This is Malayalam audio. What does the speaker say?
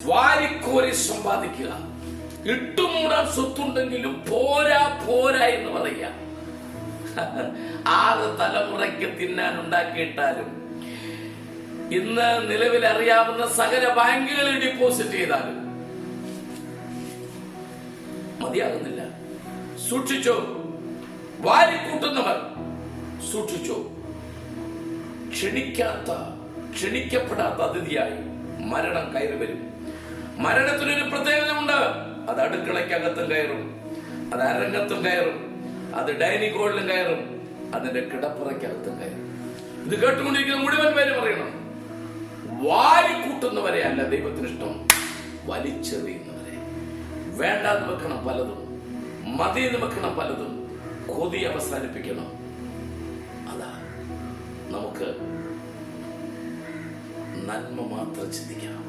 വാരിക്കോരി സമ്പാദിക്കുക. ഇട്ടുമൂടാൻ സ്വത്തുണ്ടെങ്കിലും പോരാ പോരാ എന്ന് പറയുക. 6 തലമുറയ്ക്ക് തിന്നാൻ ഉണ്ടാക്കിയിട്ടാലും ഇന്ന് നിലവിൽ അറിയാവുന്ന സകല ബാങ്കുകളിൽ ഡിപ്പോസിറ്റ് ചെയ്താലും മതിയാകുന്നില്ല. സൂക്ഷിച്ചോ, വാരിക്കൂട്ടുന്നവർ സൂക്ഷിച്ചോ. ക്ഷണിക്കപ്പെടാത്ത അതിഥിയായി മരണം കയറി വരും. മരണത്തിനൊരു പ്രത്യേകത ഉണ്ട്. അത് അടുക്കളയ്ക്കകത്തും കയറും, അത് അരങ്ങത്തും കയറും, അത് ഡൈനിങ് ഹാളിലും കയറും, അതിന്റെ കിടപ്പുറയ്ക്കകത്തും കയറും. ഇത് കേട്ടുകൊണ്ടിരിക്കുന്ന മുഴുവൻ പേര് പറയണം, വാരിക്കൂട്ടുന്നവരെ അല്ല ദൈവത്തിന് ഇഷ്ടം, വലിച്ചെറിയുന്നവരെ. വേണ്ടാന്ന് വെക്കണം പലതും, മതിയെന്ന് വെക്കണം പലതും, കൊതി അവസാനിപ്പിക്കണം. അതാ നമുക്ക് നന്മ മാത്രം ചിന്തിക്കാം.